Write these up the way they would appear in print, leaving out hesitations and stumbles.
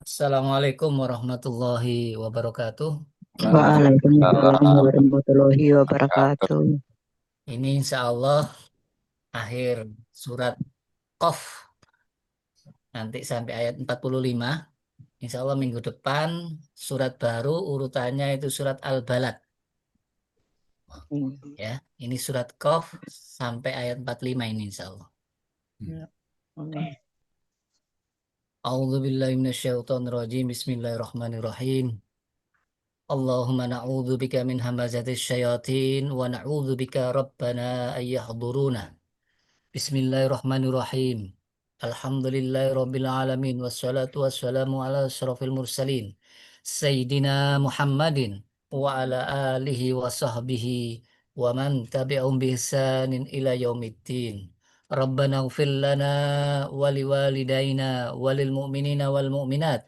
Assalamualaikum warahmatullahi wabarakatuh. Waalaikumsalam Waalaikumsalam warahmatullahi wabarakatuh. wabarakatuh. Ini insya Allah akhir surat Qaf nanti sampai ayat 45. Insya Allah minggu depan surat baru urutannya itu surat Al-Balad. Hmm. Ya, ini surat Qaf sampai ayat 45 ini insya Allah. Ya Allah. A'udzu billahi minasyaitonir rajim. Bismillahirrahmanirrahim. Allahumma na'udzu bika min hamazatis syayatin wa na'udzu bika rabbana ay yahduruna. Bismillahirrahmanirrahim. Alhamdulillahirabbil alamin wassalatu wassalamu ala asyrafil mursalin Sayyidina Muhammadin wa ala alihi wa sahbihi wa man tabi'ahum bi ihsanin ila yaumiddin. Rabbana ighfir lana wa liwalidayna wa lil mu'minina wal mu'minat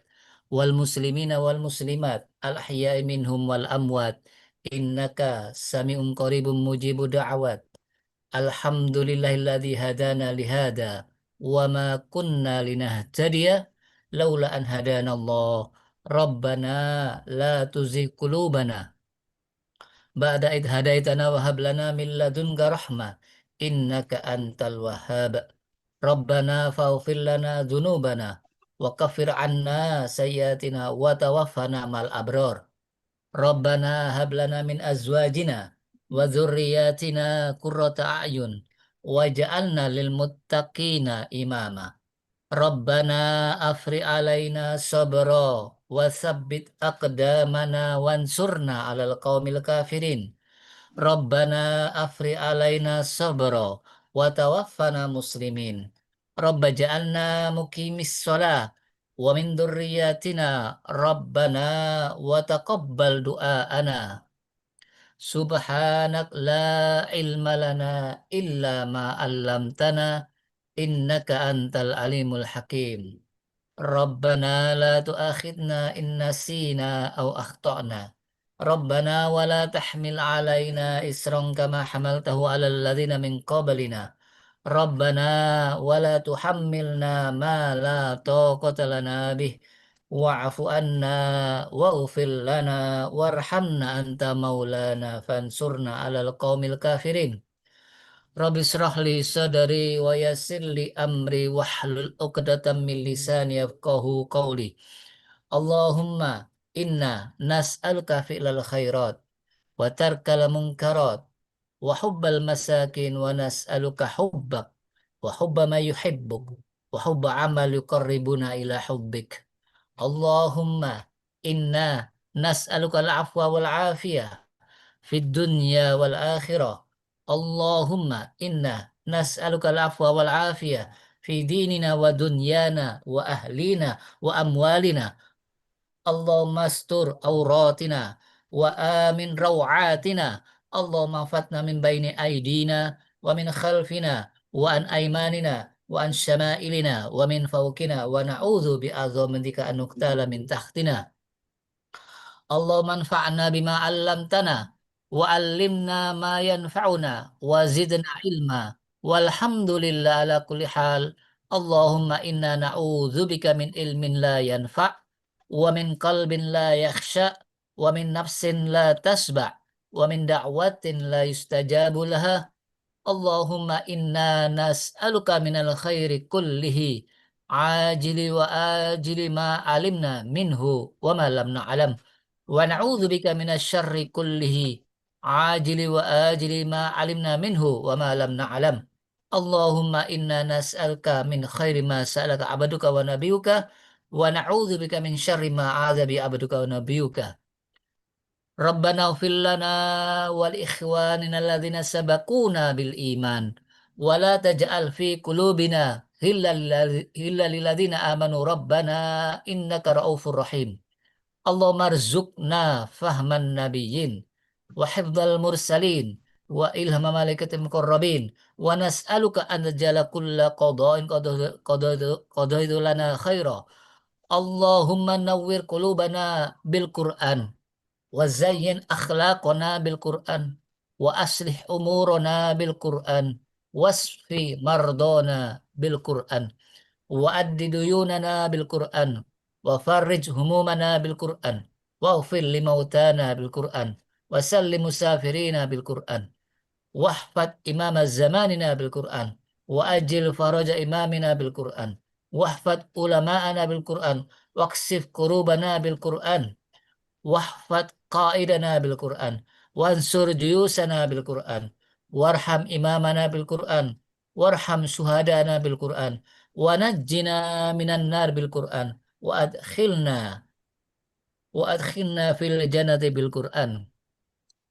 wal muslimina wal muslimat al ahya'i minhum wal amwat innaka sami'un qaribun mujibu da'awat. Alhamdulillahilladzi hadana lihada wa ma kunna linahtadiya laula an hadana Allah. Rabbana la tuzigh qulubana ba'da id hadaitana wa hab lana min ladunka rahmah innaka antal wahhab. Rabbana faghfir lana dzunubana wa kaffir anna sayyiatina wa tawaffana mal abrar. Rabbana hab lana min azwajina wa dzurriyyatina qurrata a'yun waj'alna lil muttaqina imama. Rabbana afri alaina sabra wa tsabbit aqdamana wansurna 'alal qaumil kafirin. Rabbana afri alaina sabra wa tawaffana muslimin. Rabba ja'alna muqimis shalah wa min dzurriyyatina Rabbana wa taqabbal du'aana. Subhanak la ilma lana illa ma 'allamtana innaka antal alimul hakim. Rabbana la tu'akhidna in nasina aw akhtana. Rabbana wa la tahmil 'alaina isran kama hamaltahu 'alal ladzina min qablina. Rabbana wa la tuhammilna ma la taqata lana bih wa'fu anna waghfir lana warhamna anta maulana fansurna 'alal qaumil kafirin. Rabbi israh li sadri wa yassir li amri wahlul 'uqdatam min lisani yafqahu qawli. Allahumma inna nas'aluka fi'lal khairat wa tarkal munkarat wa hubbal masakin wa nas'aluka hubbak wa hubba ma yuhibbuk wa hubba amal yuqarribuna ila hubbik. Allahumma inna nas'aluka al-afwa wal afiyah fid dunya wal akhirah. Allahumma inna nas'aluka al-afwa wal afiyah fi dinina wa dunyana wa ahlina wa amwalina. Allahumma astur auratina wa amin rawatina. Allahumma fatna min baini aidina wa min khalfina wa an aymanina wa an syama'ilina wa min fawqina wa na'udzu bi azamatika an nuqtala min tahtina. Allahumma anfa'na bima 'allamtana wa 'allimna ma yanfa'una wa zidna ilma. Walhamdulillah ala kulli hal. Allahumma inna na'udzubika min ilmin la yanfa' wa min qalbin la yakhsha wa min nafsin la tasba' wa min da'watin la yustajabu laha. Allahumma inna nas'aluka minal khairi kullihi ajili wa ajili ma alimna minhu wa ma lam na'lam wa na'udzu bika minasyarri kullihi ajili wa ajili ma alimna minhu wa ma lam na'lam. Allahumma inna nas'aluka min khairi ma sa'alaka abduka wa nabiyuka wa na'udzu bika min syarri ma a'adza bi abduka wa nabiyuka. Rabbana ighfir lana wal ikhwanina alladzina sabaquna bil iman wa la taj'al fi qulubina ghillan lil ladzina amanu rabbana innaka raufur rahim. Allahumma rzuqna fahman nabiyyin wa hifdzal mursalin wa ilhama malaikatil muqarrabin wa nas'aluka an tajala kulla qada'in qadaitu lana khaira. Allahumma nawwir qulubana bil Qur'an wa zayyin akhlaqana bil Qur'an wa aslih umurana bil Qur'an wasfi mardana bil Qur'an wa addi duyunana bil Qur'an wa farrij humumana bil Qur'an waghfir limautana bil Qur'an wa sallim musafirina bil Qur'an wahfad imam zamanina bil Qur'an wa ajil faraja imamina bil Qur'an wahfad ulama'ana bil Qur'an waqsif kurubana bil Qur'an wahfad qaidana bil Qur'an wansur juyusana bil Qur'an warham imamana bil Qur'an warham syuhadana bil Qur'an wa najjina minan nar bil Qur'an wa adkhilna fil jannati bil Qur'an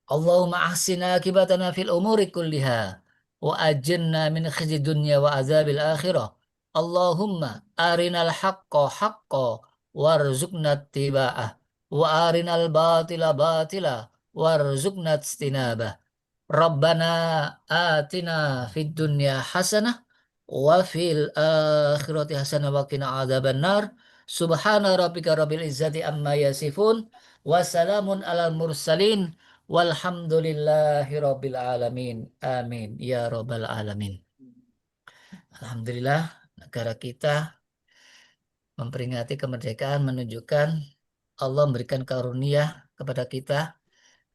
Allahumma ahsin akibatana fil umuri kulliha wa ajirna min khizyi dunya wa azabil akhirah Allahumma arinal haqqa haqqa warzuqna ittiba'ah wa arinal batila batila warzuqna ijtinabah Rabbana atina fid dunya hasanah wa fil akhirati hasanah wa qina adzabannar subhana rabbika rabbil izzati amma yasifun wa salamun alal mursalin walhamdulillahi rabbil alamin amin ya rabbal alamin. Alhamdulillah negara kita memperingati kemerdekaan menunjukkan Allah memberikan karunia kepada kita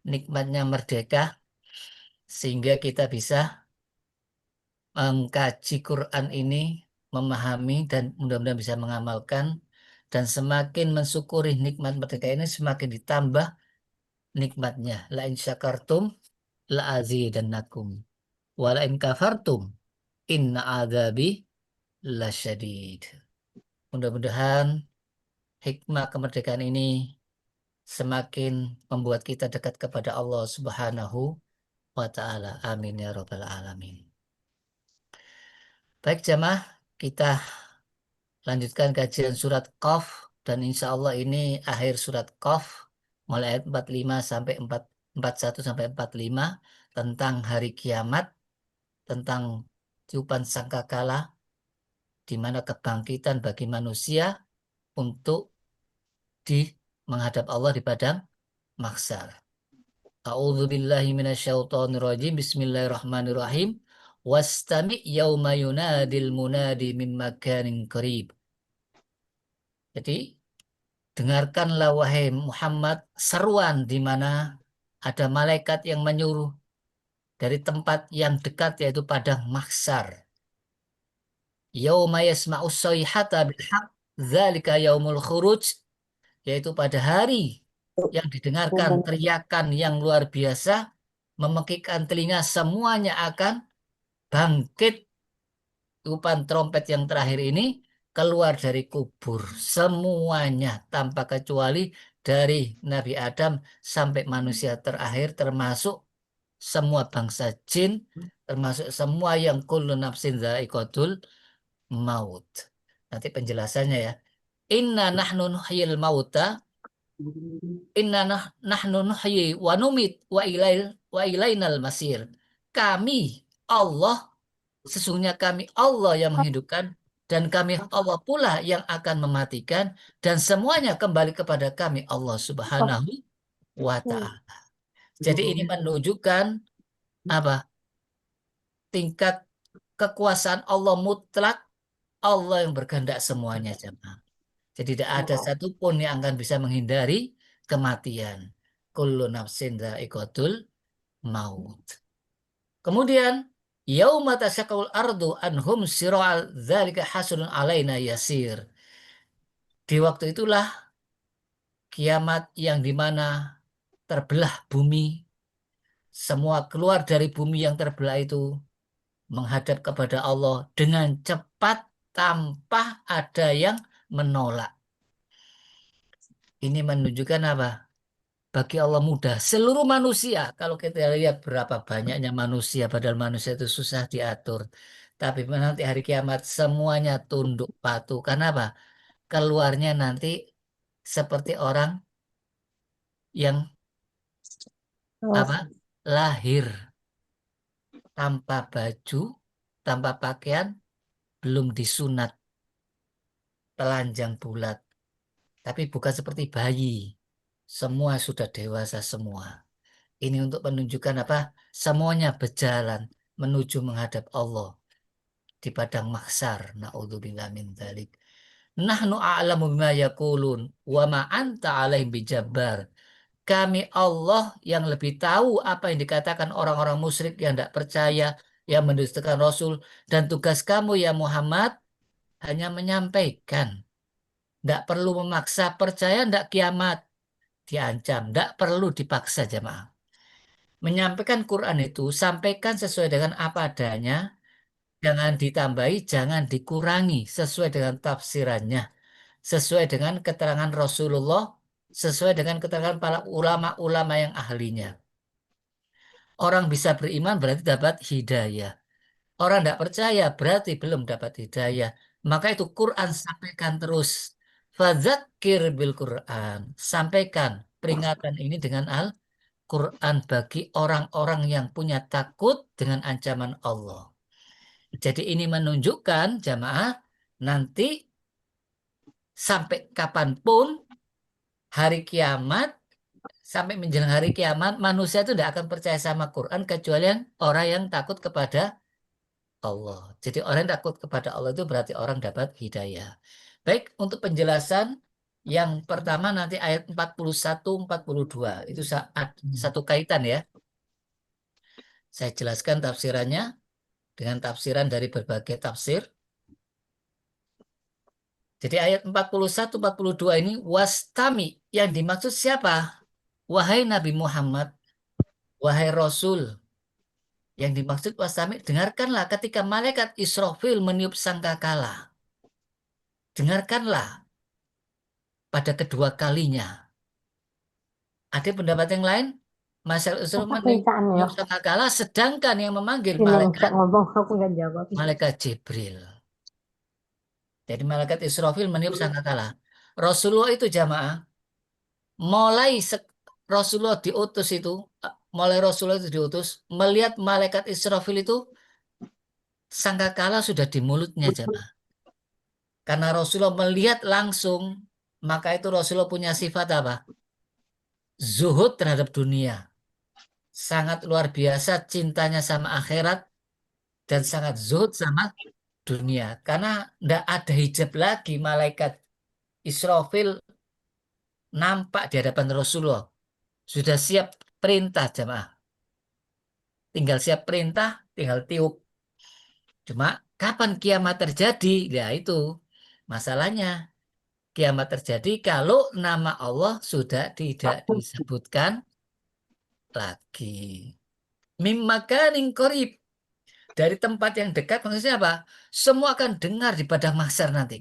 nikmatnya merdeka sehingga kita bisa mengkaji Quran ini, memahami dan mudah-mudahan bisa mengamalkan dan semakin mensyukuri nikmat merdeka ini semakin ditambah nikmatnya. La in syakartum la azidannakum wa la in kafartum inna adzabi lasyadid. Mudah-mudahan hikmah kemerdekaan ini semakin membuat kita dekat kepada Allah Subhanahu wa taala. Amin ya rabbal alamin. Baik jamaah, kita lanjutkan kajian surat Qaf dan insya Allah ini akhir surat Qaf mulai ayat 45 sampai 41 sampai 45 tentang hari kiamat, tentang tiupan sangkakala di mana kebangkitan bagi manusia untuk di menghadap Allah di padang mahsyar. A'udzu billahi minasyaitonir rajim. Bismillahirrahmanirrahim. Wastami yauma yunadil munadi min makanin qarib. Jadi dengarkanlah wahai Muhammad seruan di mana ada malaikat yang menyuruh dari tempat yang dekat yaitu padang mahsyar. Yauma yasma'us sayhata bil haq dzalika yaumul khuruj yaitu pada hari yang didengarkan teriakan yang luar biasa memekikkan telinga semuanya akan bangkit tiupan trompet yang terakhir ini keluar dari kubur semuanya tanpa kecuali dari Nabi Adam sampai manusia terakhir termasuk semua bangsa jin termasuk semua yang kullu nafsin dha'iqatul maut. Nanti penjelasannya ya. Inna nahnu nuhyil mauta nahnu nuhyi wa numit wa ilainal masir. Kami Allah sesungguhnya kami Allah yang menghidupkan dan kami Allah pula yang akan mematikan dan semuanya kembali kepada kami Allah Subhanahu wa taala. Jadi ini menunjukkan apa? Tingkat kekuasaan Allah mutlak, Allah yang berkehendak semuanya jemaah. Jadi tidak ada satupun yang akan bisa menghindari kematian. Kullu nafsin dha'iqatul maut. Kemudian yauma tasyaqqal ardu anhum sira'al dzalika hasunun alaina yasir. Di waktu itulah kiamat yang dimana terbelah bumi, semua keluar dari bumi yang terbelah itu menghadap kepada Allah dengan cepat tanpa ada yang menolak. Ini menunjukkan apa? Bagi Allah mudah. Seluruh manusia, kalau kita lihat berapa banyaknya manusia, padahal manusia itu susah diatur. Tapi nanti hari kiamat semuanya tunduk patuh. Karena apa? Keluarnya nanti seperti orang yang apa? Lahir tanpa baju, tanpa pakaian, belum disunat, telanjang bulat. Tapi bukan seperti bayi. Semua sudah dewasa semua. Ini untuk menunjukkan apa? Semuanya berjalan menuju menghadap Allah di padang mahsyar. Na'udzubillah min dzalik. Nahnu a'lamu bima yaqulun wa ma anta alaihim bijabbar. Kami Allah yang lebih tahu apa yang dikatakan orang-orang musyrik yang tidak percaya, yang mendustakan Rasul. Dan tugas kamu ya Muhammad hanya menyampaikan. Tidak perlu memaksa, percaya tidak kiamat. Diancam, tidak perlu dipaksa jemaah. Menyampaikan Quran itu, sampaikan sesuai dengan apa adanya, jangan ditambahi, jangan dikurangi, sesuai dengan tafsirannya, sesuai dengan keterangan Rasulullah, sesuai dengan keterangan para ulama-ulama yang ahlinya. Orang bisa beriman berarti dapat hidayah. Orang tidak percaya berarti belum dapat hidayah. Maka itu Quran sampaikan terus. Fadzakir bil Quran. Sampaikan peringatan ini dengan Al-Quran bagi orang-orang yang punya takut dengan ancaman Allah. Jadi ini menunjukkan jamaah nanti sampai kapanpun hari kiamat, sampai menjelang hari kiamat manusia itu tidak akan percaya sama Quran kecuali orang yang takut kepada Allah. Jadi orang yang takut kepada Allah itu berarti orang dapat hidayah. Baik, untuk penjelasan yang pertama nanti ayat 41 42 itu saat satu kaitan ya. Saya jelaskan tafsirannya dengan tafsiran dari berbagai tafsir. Jadi ayat 41 42 ini wastami yang dimaksud siapa? Wahai Nabi Muhammad, wahai Rasul, yang dimaksud wastami dengarkanlah ketika malaikat Israfil meniup sangkakala. Dengarkanlah pada kedua kalinya. Ada pendapat yang lain, Masal Usul Apa perintahnya ya? meniup sangkakala sedangkan yang memanggil Ini bisa malaikat ngomong aku nggak jawab. malaikat Jibril. Jadi malaikat Israfil meniup sangkakala. Rasulullah itu jamaah mulai Rasulullah diutus itu, mulai Rasulullah itu diutus, melihat malaikat Israfil itu sangkakala sudah di mulutnya jemaah. Karena Rasulullah melihat langsung, maka itu Rasulullah punya sifat apa? Zuhud terhadap dunia. Sangat luar biasa cintanya sama akhirat dan sangat zuhud sama dunia. Karena tidak ada hijab lagi malaikat Israfil nampak di hadapan Rasulullah. Sudah siap perintah jemaah. Tinggal siap perintah, tinggal tiup. Cuma kapan kiamat terjadi? Ya itu masalahnya. Kiamat terjadi kalau nama Allah sudah tidak disebutkan lagi. Mim makanin qarib. Dari tempat yang dekat maksudnya apa? Semua akan dengar di padang mahsyar nanti.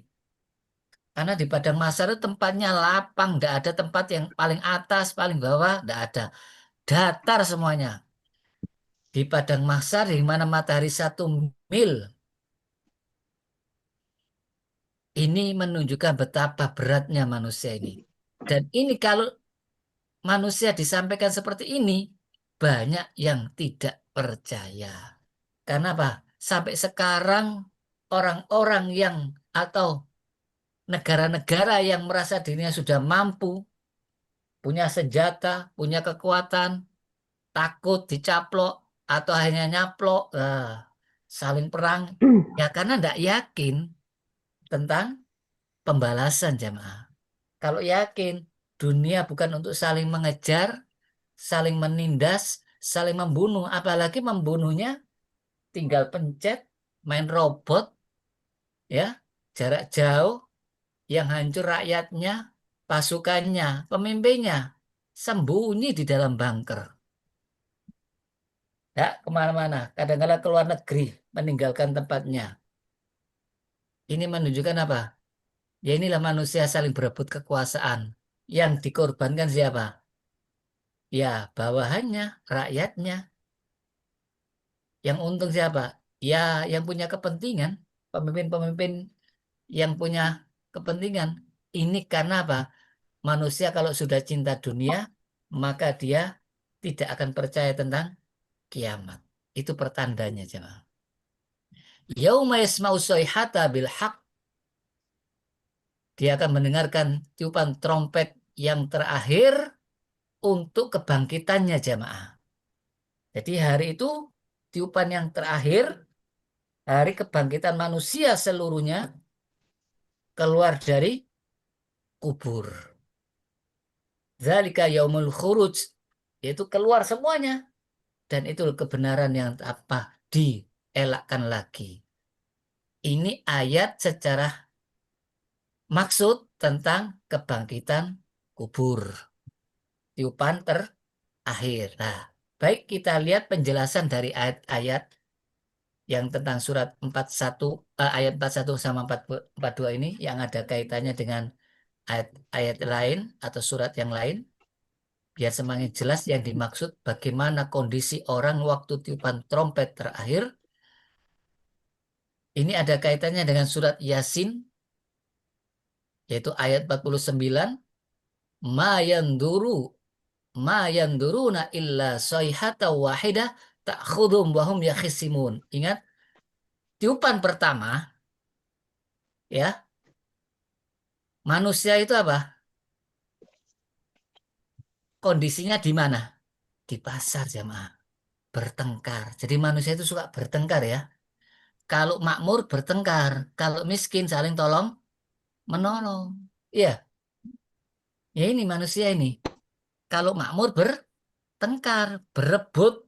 Karena di padang mahsyar itu tempatnya lapang, tidak ada tempat yang paling atas, paling bawah, tidak ada. Datar semuanya. Di padang mahsyar di mana matahari 1 mil. Ini menunjukkan betapa beratnya manusia ini. Dan ini kalau manusia disampaikan seperti ini, banyak yang tidak percaya. Karena apa? Sampai sekarang orang-orang yang atau negara-negara yang merasa dirinya sudah mampu, punya senjata, punya kekuatan, takut dicaplok atau hanya nyaplok, saling perang, ya karena tidak yakin tentang pembalasan jamaah. Kalau yakin dunia bukan untuk saling mengejar, saling menindas, saling membunuh, apalagi membunuhnya tinggal pencet, main robot, ya, jarak jauh, yang hancur rakyatnya, pasukannya, pemimpinnya, sembunyi di dalam bunker. Ya, kemana-mana, kadang-kadang ke luar negeri, meninggalkan tempatnya. Ini menunjukkan apa? Ya inilah manusia saling berebut kekuasaan. Yang dikorbankan siapa? Ya, bawahannya, rakyatnya. Yang untung siapa? Ya, yang punya kepentingan, pemimpin-pemimpin yang punya kepentingan. Ini karena apa? Manusia kalau sudah cinta dunia, maka dia tidak akan percaya tentang kiamat. Itu pertandanya, jemaah. Yauma yasma'u sayhata bil haq. Dia akan mendengarkan tiupan trompet yang terakhir untuk kebangkitannya, jemaah. Jadi hari itu tiupan yang terakhir, hari kebangkitan manusia seluruhnya, keluar dari kubur. Zalika yaumul khuruj, yaitu keluar semuanya. Dan itu kebenaran yang apa dielakkan lagi. Ini ayat secara maksud tentang kebangkitan kubur. Tiupan terakhir. Nah, baik kita lihat penjelasan dari ayat-ayat yang tentang surat 41, ayat 41 sama 42 ini yang ada kaitannya dengan ayat-ayat lain atau surat yang lain. Biar semakin jelas yang dimaksud bagaimana kondisi orang waktu tiupan trompet terakhir. Ini ada kaitannya dengan surat Yasin, yaitu ayat 49. Ma yanduru, ma yanduruna illa sayhata wahidah ta'khudhum wahum yakhisimun. Ingat, tiupan pertama, ya, manusia itu apa? Kondisinya di mana? Di pasar, jamaah. Bertengkar. Jadi manusia itu suka bertengkar ya. Kalau makmur bertengkar, kalau miskin saling tolong menolong. Iya, ya ini manusia ini. Kalau makmur bertengkar, berebut,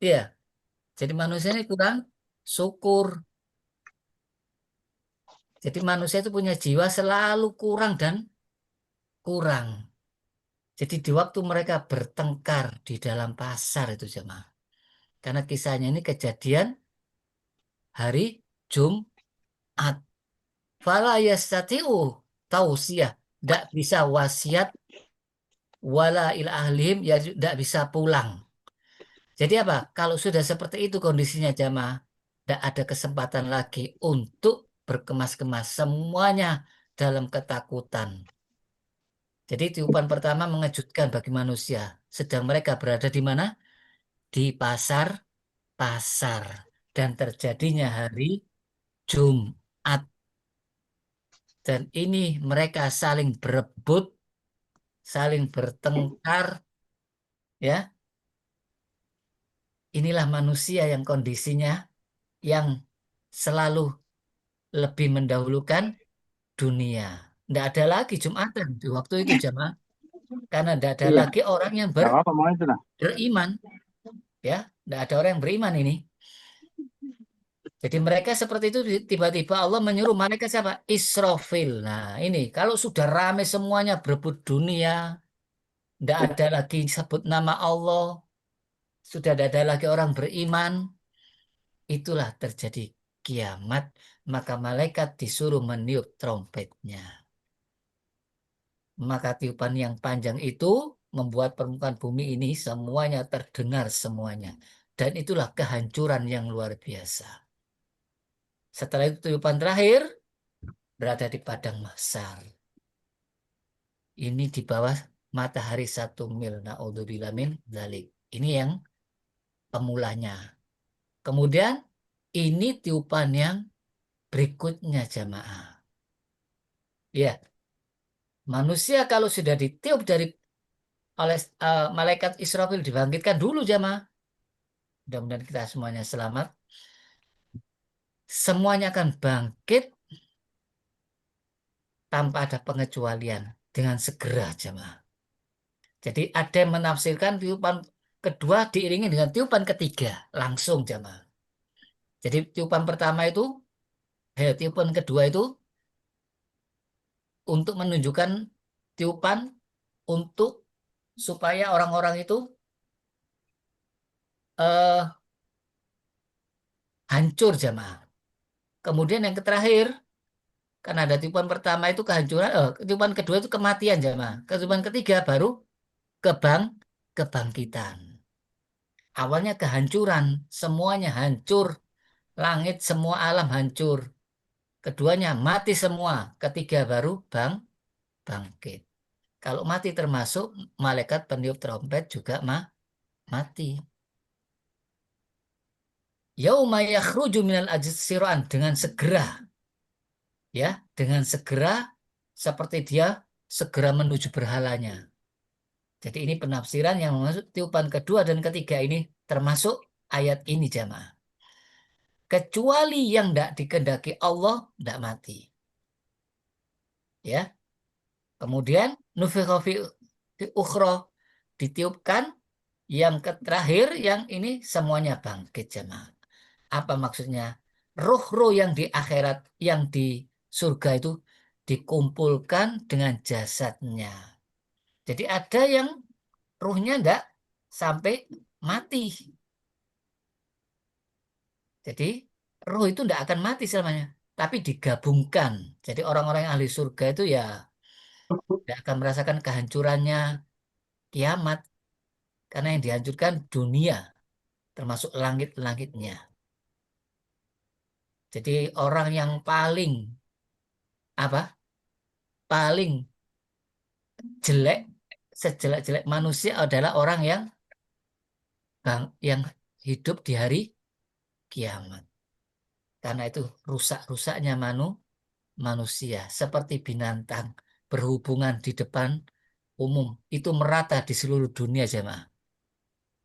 iya. Jadi manusia ini kurang syukur. Jadi manusia itu punya jiwa selalu kurang dan kurang. Jadi di waktu mereka bertengkar di dalam pasar itu jemaah. Karena kisahnya ini kejadian hari Jumat. Fala yastati'u tausiyah. Tidak bisa wasiat wala ila ahlihim, ya tidak bisa pulang. Jadi apa? Kalau sudah seperti itu kondisinya jamaah, tidak ada kesempatan lagi untuk berkemas-kemas. Semuanya dalam ketakutan. Jadi tiupan pertama mengejutkan bagi manusia. Sedang mereka berada di mana? Di pasar. Dan terjadinya hari Jumat. Dan ini mereka saling berebut, saling bertengkar, ya. Inilah manusia yang kondisinya yang selalu lebih mendahulukan dunia. Tidak ada lagi Jumatan di waktu itu jamaah. Karena tidak ada Iya, lagi orang yang nggak apa-apa mau itu lah. beriman. Ya, tidak ada orang yang beriman ini. Jadi mereka seperti itu tiba-tiba Allah menyuruh malaikat siapa? Israfil. Nah ini kalau sudah ramai semuanya berebut dunia, tidak ada lagi sebut nama Allah, sudah tidak ada lagi orang beriman, itulah terjadi kiamat. Maka malaikat disuruh meniup trompetnya. Maka tiupan yang panjang itu membuat permukaan bumi ini semuanya terdengar semuanya. Dan itulah kehancuran yang luar biasa. Setelah itu tiupan terakhir berada di padang mahsyar. Ini di bawah matahari 1 mil. Na'udzubillah min dzalik. Ini yang pemulanya. Kemudian ini tiupan yang berikutnya jamaah. Ya, manusia kalau sudah ditiup dari oleh malaikat Israfil dibangkitkan dulu jamaah. Mudah-mudahan kita semuanya selamat. Semuanya akan bangkit tanpa ada pengecualian dengan segera jamaah. Jadi ada yang menafsirkan tiupan kedua diiringi dengan tiupan ketiga langsung jamaah. Jadi tiupan pertama itu, tiupan kedua itu untuk menunjukkan tiupan untuk supaya orang-orang itu eh, hancur jamaah. Kemudian yang terakhir, karena ada tiupan pertama itu kehancuran, tiupan kedua itu kematian jamaah. Tiupan ketiga baru kebang kebangkitan. Awalnya kehancuran, semuanya hancur, langit semua alam hancur. Keduanya mati semua, ketiga baru bangkit. Kalau mati termasuk malaikat peniup trompet juga mati. Yauma yakhruju minal ajsiran dengan segera, ya, dengan segera seperti dia segera menuju berhalanya. Jadi ini penafsiran yang maksud tiupan kedua dan ketiga ini termasuk ayat ini jamaah. Kecuali yang tidak dikehendaki Allah tidak mati. Ya. Kemudian nufikha fi ukhra, ditiupkan yang terakhir, yang ini semuanya bangkit jemaah. Apa maksudnya? Ruh-ruh yang di akhirat, yang di surga itu dikumpulkan dengan jasadnya. Jadi ada yang ruhnya enggak sampai mati. Jadi ruh itu enggak akan mati selamanya, tapi digabungkan. Jadi orang-orang yang ahli surga itu ya tidak akan merasakan kehancurannya kiamat, karena yang dihancurkan dunia, termasuk langit-langitnya. Jadi orang yang paling jelek, sejelek-jelek manusia adalah orang yang hidup di hari kiamat. Karena itu rusak-rusaknya manusia seperti binatang berhubungan di depan umum itu merata di seluruh dunia jemaah.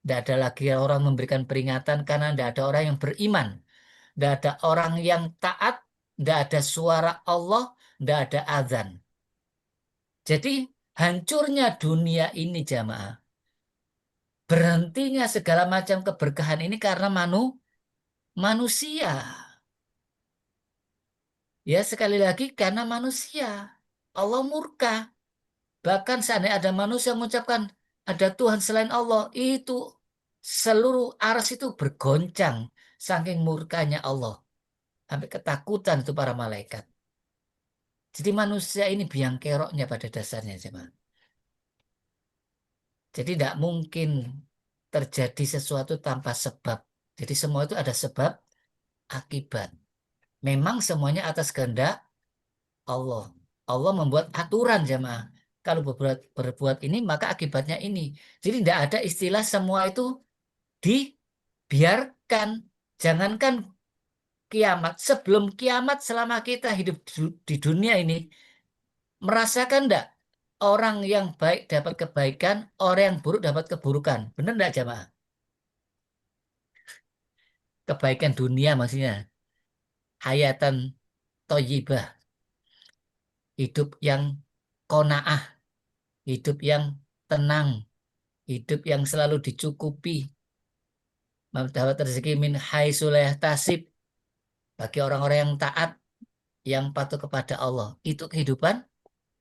Tidak ada lagi orang memberikan peringatan karena tidak ada orang yang beriman. Tidak ada orang yang taat, tidak ada suara Allah, tidak ada azan. Jadi hancurnya dunia ini jamaah. Berhentinya segala macam keberkahan ini karena manusia. Ya sekali lagi karena manusia. Allah murka. Bahkan seandainya ada manusia mengucapkan ada Tuhan selain Allah, itu seluruh ars itu bergoncang saking murkanya Allah. Sampai ketakutan itu para malaikat. Jadi manusia ini biang keroknya pada dasarnya, jemaah. Jadi tidak mungkin terjadi sesuatu tanpa sebab. Jadi semua itu ada sebab akibat. Memang semuanya atas kehendak Allah. Allah membuat aturan jemaah. Kalau berbuat ini maka akibatnya ini. Jadi tidak ada istilah semua itu dibiarkan. Jangankan kiamat. Sebelum kiamat selama kita hidup di dunia ini. Merasakan enggak orang yang baik dapat kebaikan, orang yang buruk dapat keburukan. Benar enggak jemaah? Kebaikan dunia maksudnya. Hayatan thayyibah, hidup yang qanaah, hidup yang tenang, hidup yang selalu dicukupi, mendapat rezeki min haitsu la yahtasib, bagi orang-orang yang taat, yang patuh kepada Allah. Itu kehidupan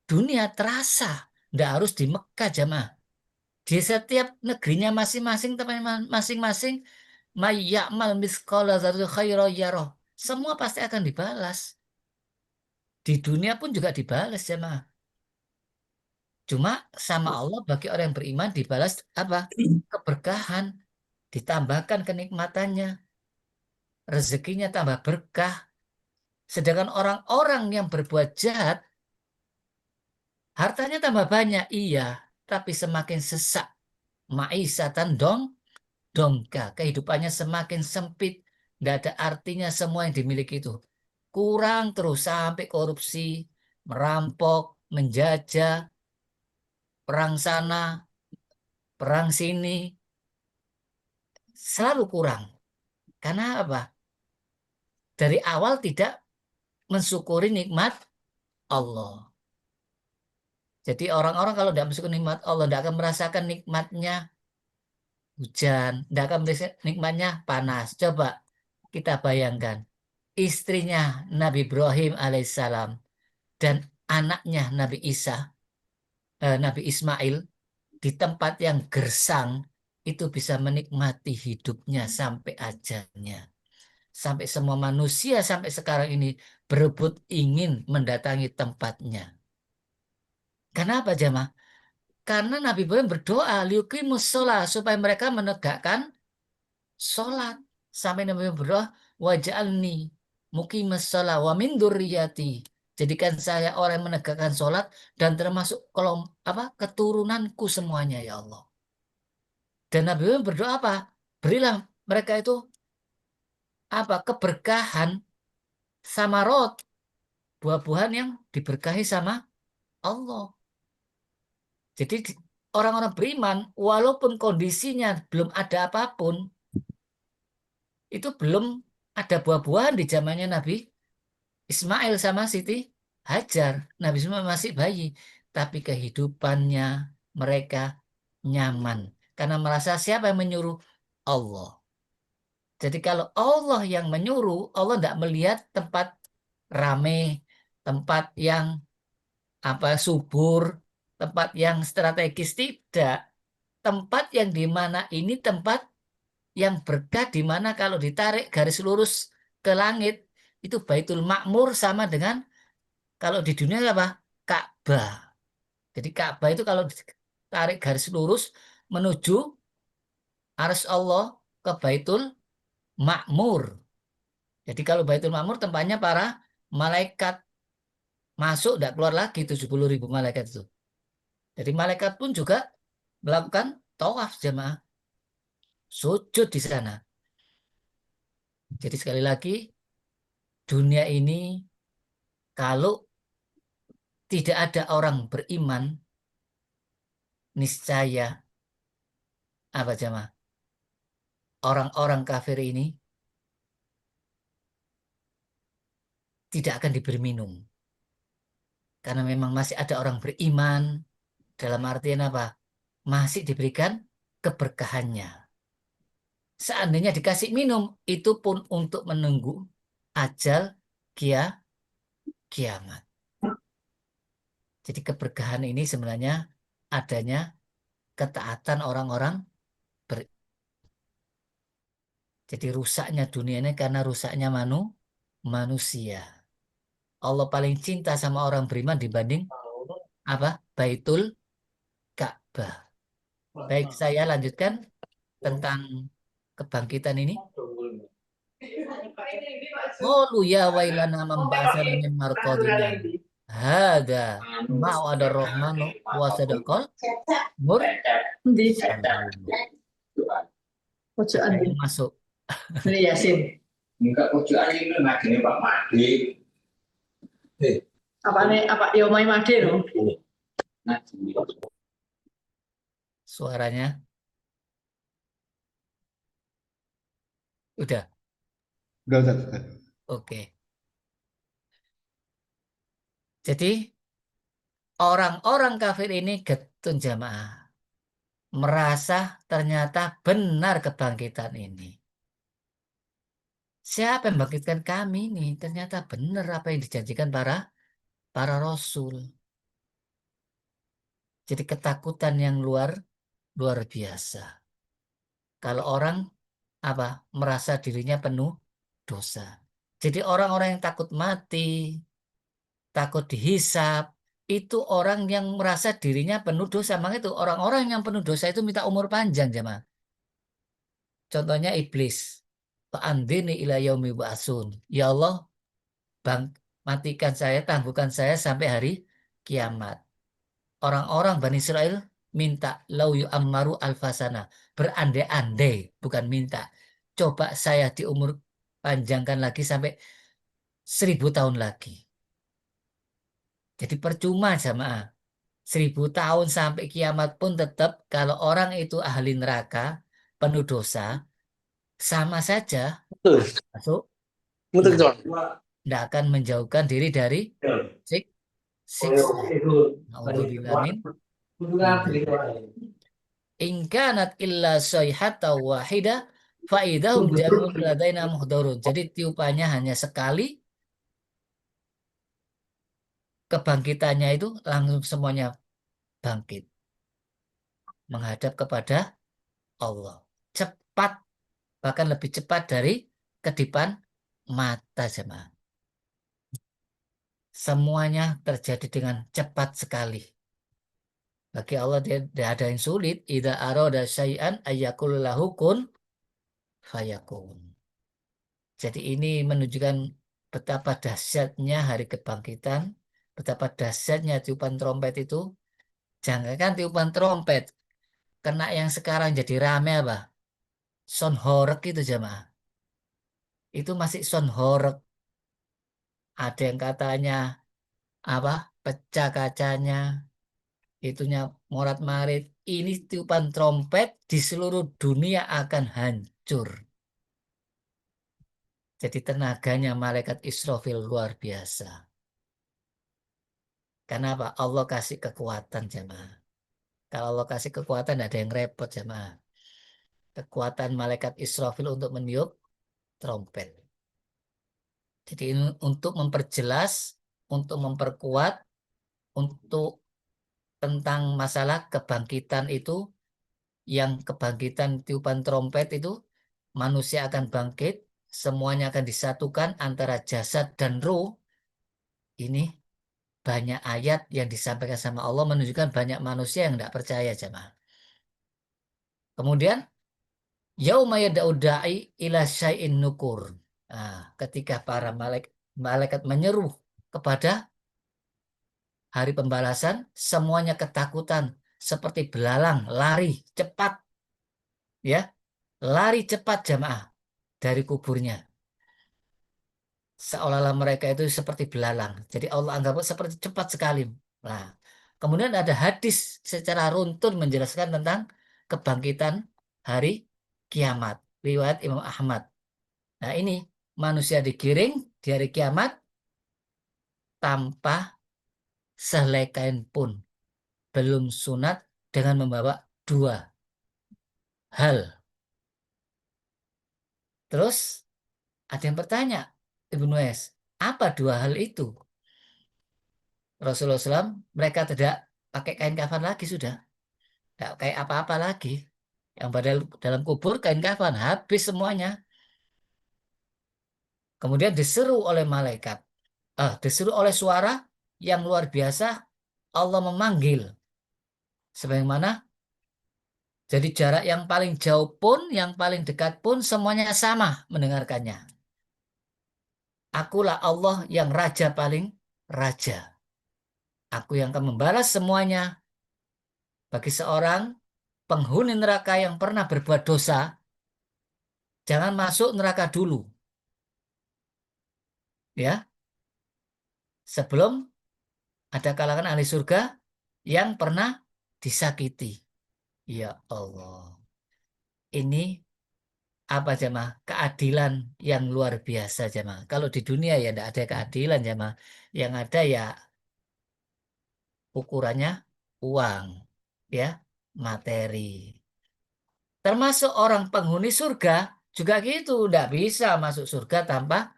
dunia terasa. Nggak harus di Mekah jamaah. Di setiap negerinya masing-masing, teman-teman masing-masing, may ya'mal mithqala dzarratin khairan yarah. Semua pasti akan dibalas. Di dunia pun juga dibalas jemaah. Cuma sama Allah bagi orang yang beriman dibalas apa? Keberkahan, ditambahkan kenikmatannya, rezekinya tambah berkah. Sedangkan orang-orang yang berbuat jahat, hartanya tambah banyak, iya, tapi semakin sesak. Maisatan dongka, kehidupannya semakin sempit, nggak ada artinya semua yang dimiliki itu. Kurang terus sampai korupsi, merampok, menjajah, perang sana, perang sini, selalu kurang. Karena apa? Dari awal tidak mensyukuri nikmat Allah. Jadi orang-orang kalau tidak mensyukuri nikmat Allah, tidak akan merasakan nikmatnya hujan, tidak akan merasakan nikmatnya panas. Coba kita bayangkan, istrinya Nabi Ibrahim alaihissalam dan anaknya Nabi Nabi Ismail di tempat yang gersang itu bisa menikmati hidupnya sampai ajalnya. Sampai semua manusia sampai sekarang ini berebut ingin mendatangi tempatnya. Kenapa jemaah? Karena Nabi Ibrahim berdoa liuqimus sholat supaya mereka menegakkan sholat. Sampai Nabi Ibrahim berdoa waj'alni muqimus sholat wa min dzurriyyati. Jadikan saya orang yang menegakkan sholat dan termasuk keturunanku semuanya ya Allah. Dan Nabi Ibrahim berdoa apa? Berilah mereka itu keberkahan samarot, buah-buahan yang diberkahi sama Allah. Jadi orang-orang beriman walaupun kondisinya belum ada apapun, itu belum ada buah-buahan di zamannya Nabi Ismail sama Siti Hajar. Nabi Sulaiman masih bayi, tapi kehidupannya mereka nyaman karena merasa siapa yang menyuruh? Allah. Jadi kalau Allah yang menyuruh, Allah tidak melihat tempat rame, tempat yang subur, tempat yang strategis, tidak. Tempat yang di mana ini tempat yang berkah, di mana kalau ditarik garis lurus ke langit itu Baitul Makmur, sama dengan kalau di dunia apa? Ka'bah. Jadi Ka'bah itu kalau ditarik garis lurus menuju arsy Allah ke Baitul Makmur. Jadi kalau Baitul Makmur tempatnya para malaikat, masuk tidak keluar lagi 70.000 malaikat itu. Jadi malaikat pun juga melakukan tawaf jemaah, sujud di sana. Jadi sekali lagi, dunia ini kalau tidak ada orang beriman, niscaya apa jemaah? Orang-orang kafir ini tidak akan diberi minum. Karena memang masih ada orang beriman, dalam artian apa? Masih diberikan keberkahannya. Seandainya dikasih minum, itu pun untuk menunggu ajal kia kiamat. Jadi keberkahan ini sebenarnya adanya ketaatan orang-orang ber. Jadi rusaknya dunia ini karena rusaknya manusia. Allah paling cinta sama orang beriman dibanding apa? Baitul Ka'bah. Baik, saya lanjutkan tentang kebangkitan ini. Qalu ya wailana man ba'atsana min marqadina. Hada ma wa'ada rahmanu wa sadaqal mursalun. Siapa Pojokan yang masuk? ini Yasin. Enggak pojokan ini ngajine Pak Made. Apa nih? Apa Yomai Made no? Suaranya udah. Udah. Oke. Jadi orang-orang kafir ini getun jamaah, merasa ternyata benar kebangkitan ini. Siapa yang membangkitkan kami ini? Ternyata benar apa yang dijanjikan para para rasul. Jadi ketakutan yang luar luar biasa. Kalau orang apa merasa dirinya penuh dosa. Jadi orang-orang yang takut mati, takut dihisap, itu orang yang merasa dirinya penuh dosa. Makanya itu orang-orang yang penuh dosa itu minta umur panjang, jemaah. Contohnya iblis. Fa'andini ila yaumi ba'asun. Ya Allah, bang, matikan saya, tangguhkan saya sampai hari kiamat. Orang-orang Bani Israel minta lau yu'ammaru alfasana. Berandai-andai, bukan minta. Coba saya diumur panjangkan lagi sampai 1.000 tahun lagi. Jadi percuma jamaah. 1.000 tahun sampai kiamat pun tetap kalau orang itu ahli neraka, penuh dosa, sama saja Betul. masuk Betul, neraka. John. Tidak akan menjauhkan diri dari sik- siksa. Naudzubillah min dzalik. In kanat illa sayhata wahida faidahum jam'un ladaina muhdharun. Jadi tiupannya hanya sekali, kebangkitannya itu langsung semuanya bangkit menghadap kepada Allah. Cepat, bahkan lebih cepat dari kedipan mata jemaah. Semuanya terjadi dengan cepat sekali. Bagi Allah tidak ada yang sulit. Idza arada syai'an ayyakul lahu kun fayakun. Jadi ini menunjukkan betapa dahsyatnya hari kebangkitan, betapa dahsyatnya tiupan trompet itu. Jangankan tiupan trompet, kena yang sekarang jadi rame apa? Sound horeg itu jemaah. Itu masih sound horeg. Ada yang katanya apa? Pecah kacanya, itunya morat-marit. Ini tiupan trompet di seluruh dunia akan hancur. Jadi tenaganya malaikat Israfil luar biasa. Karena apa? Allah kasih kekuatan jamaah. Kalau Allah kasih kekuatan tidak ada yang repot jamaah. Kekuatan malaikat Israfil untuk meniup trompet. Jadi ini untuk memperjelas, untuk memperkuat, untuk tentang masalah kebangkitan itu, yang kebangkitan tiupan trompet itu, manusia akan bangkit, semuanya akan disatukan antara jasad dan ruh. Ini banyak ayat yang disampaikan sama Allah menunjukkan banyak manusia yang tidak percaya jemaah. Kemudian yauma yad'u da'i ila syai'in nukur. Nah, ketika para malaikat menyeru kepada hari pembalasan, semuanya ketakutan seperti belalang lari cepat, ya, lari cepat jamaah dari kuburnya. Seolah-olah mereka itu seperti belalang. Jadi Allah anggap seperti cepat sekali. Nah, kemudian ada hadis secara runtun menjelaskan tentang kebangkitan hari kiamat. Riwayat Imam Ahmad. Nah, ini manusia digiring di hari kiamat tanpa sehelai kain pun. Belum sunat dengan membawa dua hal. Terus ada yang bertanya, Ibnu Wes, apa dua hal itu? Rasulullah SAW, mereka tidak pakai kain kafan lagi sudah. Tidak kayak apa-apa lagi. Yang pada dalam kubur kain kafan, habis semuanya. Kemudian diseru oleh malaikat. Diseru oleh suara yang luar biasa, Allah memanggil. Sebagaimana, jadi jarak yang paling jauh pun, yang paling dekat pun, semuanya sama mendengarkannya. Akulah Allah yang raja paling raja. Aku yang akan membalas semuanya bagi seorang penghuni neraka yang pernah berbuat dosa. Jangan masuk neraka dulu, ya. Sebelum ada kalangan ahli surga yang pernah disakiti. Ya Allah. Ini apa jemaah? Keadilan yang luar biasa jemaah. Kalau di dunia ya tidak ada keadilan jemaah. Yang ada ya ukurannya uang, ya, materi. Termasuk orang penghuni surga juga gitu, tidak bisa masuk surga tanpa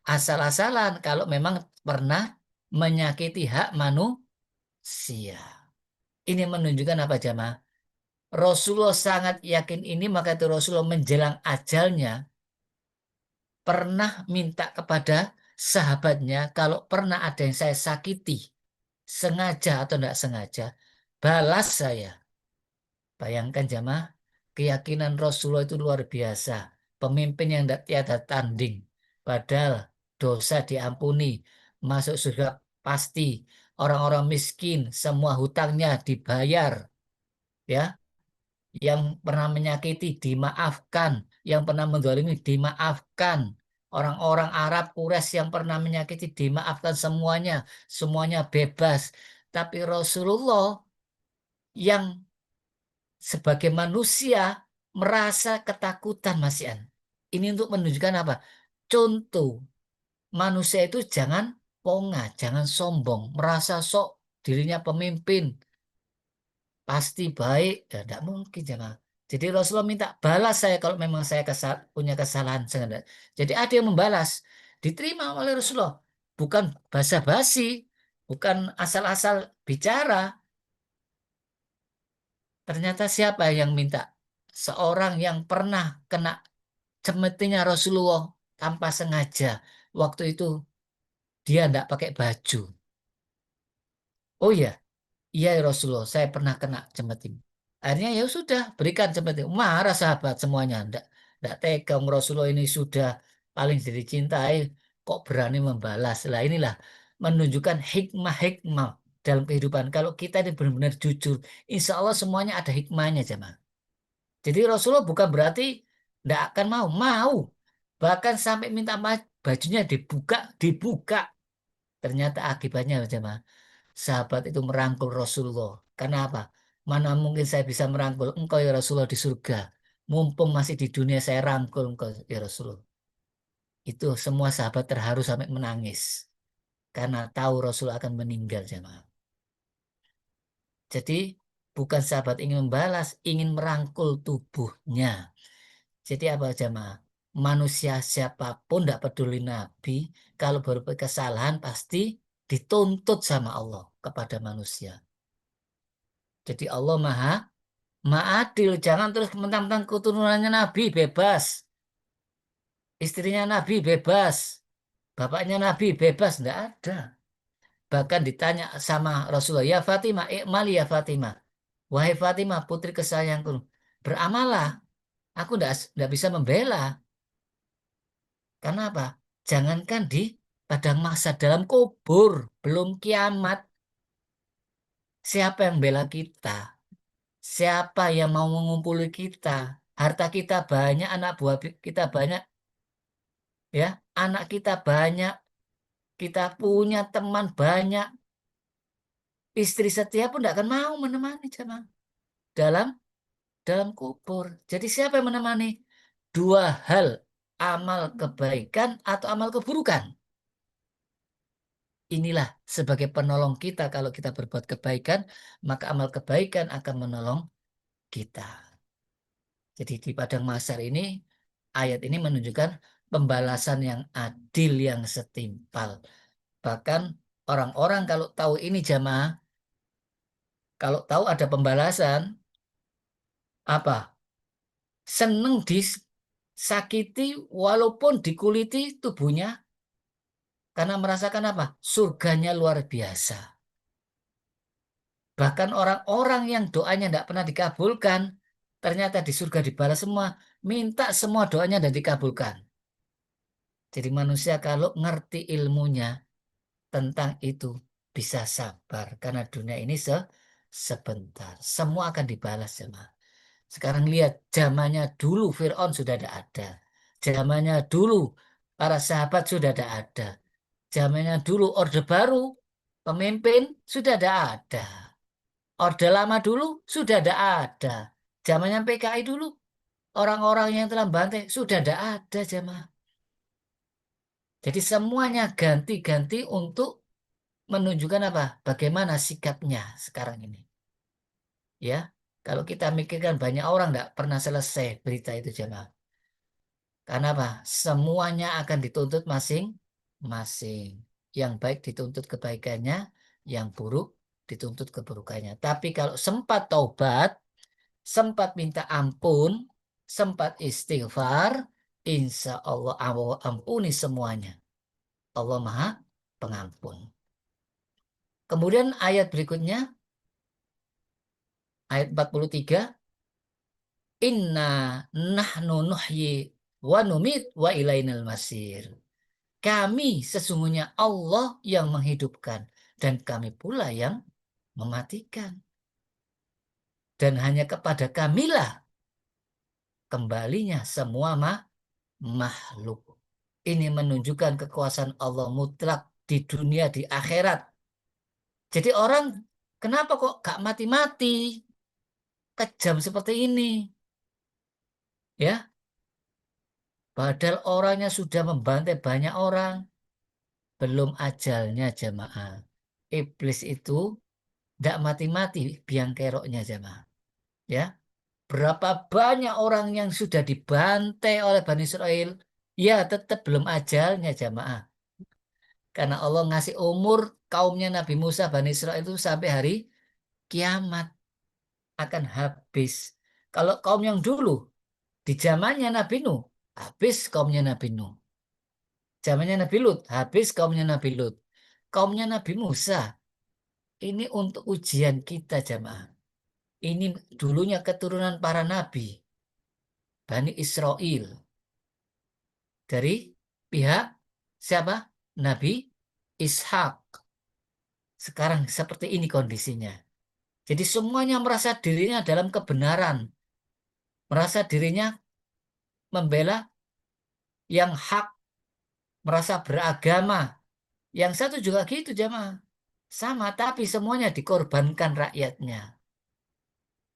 asal-asalan kalau memang pernah menyakiti hak manusia. Ini menunjukkan apa jemaah? Rasulullah sangat yakin ini, maka itu Rasulullah menjelang ajalnya pernah minta kepada sahabatnya, kalau pernah ada yang saya sakiti, sengaja atau tidak sengaja, balas saya. Bayangkan jamaah, keyakinan Rasulullah itu luar biasa. Pemimpin yang tidak tiada tanding. Padahal dosa diampuni, masuk surga pasti. Orang-orang miskin, semua hutangnya dibayar. Ya, yang pernah menyakiti dimaafkan, yang pernah menzalimi dimaafkan. Orang-orang Arab Quraisy yang pernah menyakiti dimaafkan semuanya, semuanya bebas. Tapi Rasulullah yang sebagai manusia merasa ketakutan, Mas Ian. Ini untuk menunjukkan apa? Contoh, manusia itu jangan pongah, jangan sombong, merasa sok dirinya pemimpin, pasti baik. Ya, tidak mungkin, jangan. Jadi Rasulullah minta balas saya kalau memang saya punya kesalahan. Jadi ada yang membalas. Diterima oleh Rasulullah. Bukan basa-basi, bukan asal-asal bicara. Ternyata siapa yang minta? Seorang yang pernah kena cemetinya Rasulullah tanpa sengaja. Waktu itu dia tidak pakai baju. Oh iya, iya ya Rasulullah, saya pernah kena cemetim. Akhirnya ya sudah, berikan cemetim. Marah sahabat semuanya. Tidak tega, Rasulullah ini sudah paling dicintai, kok berani membalas. Lah inilah menunjukkan hikmah-hikmah dalam kehidupan. Kalau kita ini benar-benar jujur, insya Allah semuanya ada hikmahnya, jemaah. Jadi Rasulullah bukan berarti tidak akan mau. Bahkan sampai minta bajunya dibuka, dibuka. Ternyata akibatnya jemaah, sahabat itu merangkul Rasulullah. Karena apa? Mana mungkin saya bisa merangkul engkau ya Rasulullah di surga. Mumpung masih di dunia saya rangkul engkau ya Rasulullah. Itu semua sahabat terharu sampai menangis. karena tahu Rasul akan meninggal jamaah. Jadi bukan sahabat ingin membalas, ingin merangkul tubuhnya. Jadi apa jamaah? Manusia siapapun tidak peduli Nabi, kalau berbuat kesalahan pasti dituntut sama Allah kepada manusia. Jadi Allah maha adil. Jangan terus mentang-mentang keturunannya Nabi bebas. Istrinya Nabi bebas. Bapaknya Nabi bebas. Tidak ada. Bahkan ditanya sama Rasulullah, ya Fatimah, ikmali ya Fatimah. Wahai Fatimah, putri kesayanganku, beramalah. Aku tidak bisa membela. Karena apa? Jangankan di padang mahsyar, dalam kubur, belum kiamat. Siapa yang bela kita? Siapa yang mau mengumpuli kita? Harta kita banyak, anak buah kita banyak, ya. Anak kita banyak, kita punya teman banyak. Istri setia pun tidak akan mau menemani jemaah dalam dalam kubur. Jadi siapa yang menemani? Dua hal, amal kebaikan atau amal keburukan. Inilah sebagai penolong kita kalau kita berbuat kebaikan, maka amal kebaikan akan menolong kita. Jadi di padang mahsyar ini, ayat ini menunjukkan pembalasan yang adil, yang setimpal. Bahkan orang-orang kalau tahu ini jamaah, kalau tahu ada pembalasan, apa? Seneng disakiti walaupun dikuliti tubuhnya, karena merasakan apa? Surganya luar biasa. Bahkan orang-orang yang doanya tidak pernah dikabulkan, ternyata di surga dibalas semua, minta semua doanya dan dikabulkan. Jadi manusia kalau ngerti ilmunya tentang itu bisa sabar karena dunia ini sebentar. Semua akan dibalas jemaah. Sekarang lihat zamannya dulu Fir'aun sudah tidak ada. Zamannya dulu para sahabat sudah tidak ada. Zamannya dulu Orde Baru pemimpin sudah tidak ada. Orde Lama dulu sudah tidak ada. Zamannya PKI dulu orang-orang yang telah bantai sudah tidak ada jemaah. Jadi semuanya ganti-ganti untuk menunjukkan apa? Bagaimana sikapnya sekarang ini. Ya, kalau kita mikirkan banyak orang tidak pernah selesai berita itu jemaah. Karena apa? Semuanya akan dituntut masing-masing. Yang baik dituntut kebaikannya, yang buruk dituntut keburukannya. Tapi kalau sempat taubat, sempat minta ampun, sempat istighfar, insya Allah Allah ampuni semuanya. Allah Maha Pengampun. Kemudian ayat berikutnya, ayat 43, Inna nahnu nuhyi wa numit wa ilainal masir. Kami sesungguhnya Allah yang menghidupkan dan kami pula yang mematikan. Dan hanya kepada kamilah kembalinya semua makhluk. Ini menunjukkan kekuasaan Allah mutlak di dunia, di akhirat. Jadi orang kenapa kok gak mati-mati? Kejam seperti ini. Ya, padahal orangnya sudah membantai banyak orang. Belum ajalnya jamaah. Iblis itu tidak mati-mati biang keroknya jamaah. Ya, berapa banyak orang yang sudah dibantai oleh Bani Israel, ya tetap belum ajalnya jamaah. Karena Allah ngasih umur kaumnya Nabi Musa Bani Israel itu sampai hari kiamat akan habis. Kalau kaum yang dulu di zamannya Nabi Nuh, habis kaumnya Nabi Nuh. Zamannya Nabi Lut, habis kaumnya Nabi Lut. Kaumnya Nabi Musa, ini untuk ujian kita jamaah. Ini dulunya keturunan para nabi, Bani Israel. Dari pihak siapa? Nabi Ishak. Sekarang seperti ini kondisinya. Jadi semuanya merasa dirinya dalam kebenaran. Merasa dirinya membela yang hak. Merasa beragama. Yang satu juga gitu jamaah. Sama, tapi semuanya dikorbankan rakyatnya.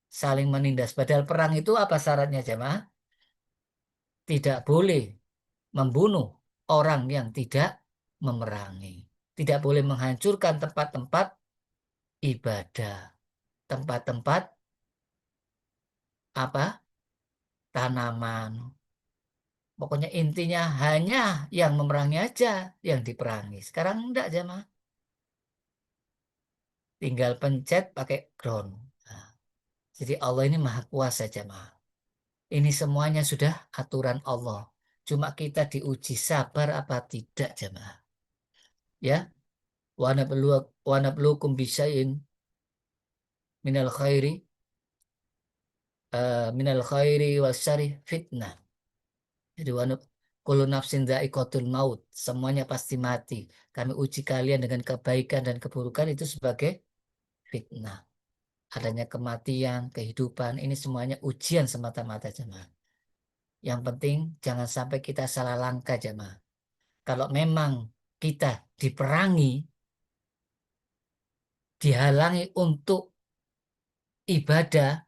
Saling menindas. Padahal perang itu apa syaratnya jamaah? Tidak boleh membunuh orang yang tidak memerangi. tidak boleh menghancurkan tempat-tempat ibadah, tempat-tempat apa? Tanaman. Pokoknya intinya hanya yang memerangi aja yang diperangi. Sekarang enggak jamaah. Tinggal pencet pakai ground. Nah, jadi Allah ini maha kuasa jamaah. Ini semuanya sudah aturan Allah. Cuma kita diuji sabar apa tidak jamaah. Ya, wa nabluukum bisyai'in minal khairi wasyari fitnah. Jadi kullu nafsin dha'iqatul maut, semuanya pasti mati. Kami uji kalian dengan kebaikan dan keburukan itu sebagai fitnah. Adanya kematian, kehidupan, ini semuanya ujian semata-mata jemaah. Yang penting jangan sampai kita salah langkah jemaah. Kalau memang kita diperangi, dihalangi untuk ibadah,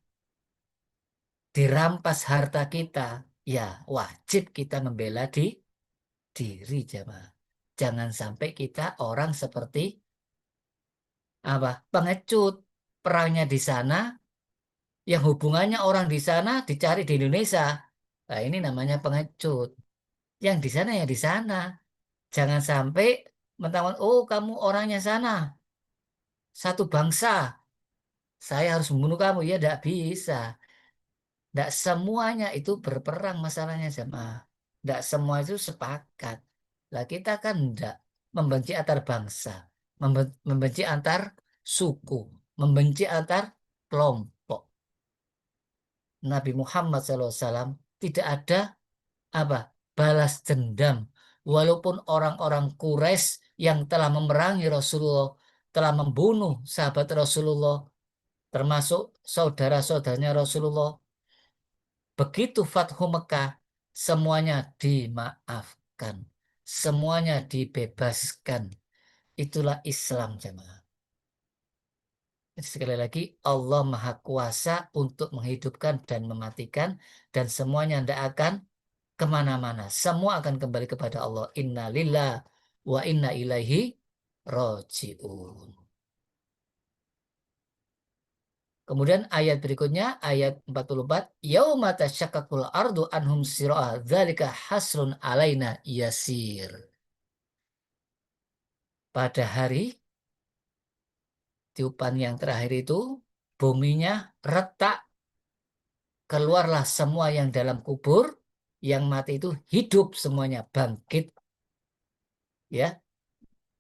dirampas harta kita, ya wajib kita membela diri jemaah. Jangan sampai kita orang seperti apa? Pengecut. Perangnya di sana, yang hubungannya orang di sana dicari di Indonesia. Nah, ini namanya pengecut. Yang di sana ya di sana. Jangan sampai mentang-mentang, oh kamu orangnya sana, satu bangsa, saya harus membunuh kamu. Ya tidak bisa. Tidak semuanya itu berperang masalahnya sama. Tidak semua itu sepakat. Lah kita kan tidak membenci antar bangsa, membenci antar suku, membenci antar kelompok. Nabi Muhammad SAW tidak ada apa balas dendam. Walaupun orang-orang Quraisy yang telah memerangi Rasulullah, telah membunuh sahabat Rasulullah, termasuk saudara-saudaranya Rasulullah, begitu Fathu Mekah, semuanya dimaafkan, semuanya dibebaskan. Itulah Islam jemaah. Jadi sekali lagi, Allah Maha Kuasa untuk menghidupkan dan mematikan, dan semuanya tidak akan kemana-mana. Semua akan kembali kepada Allah. Inna lillah wa inna ilaihi roji'un. Kemudian ayat berikutnya, ayat 44. Yauma tasyaqqaqul ardu anhum sira'a dzalika hasrun alaina yasir. Pada hari tiupan yang terakhir itu, buminya retak, keluarlah semua yang dalam kubur, yang mati itu hidup semuanya, bangkit. Ya,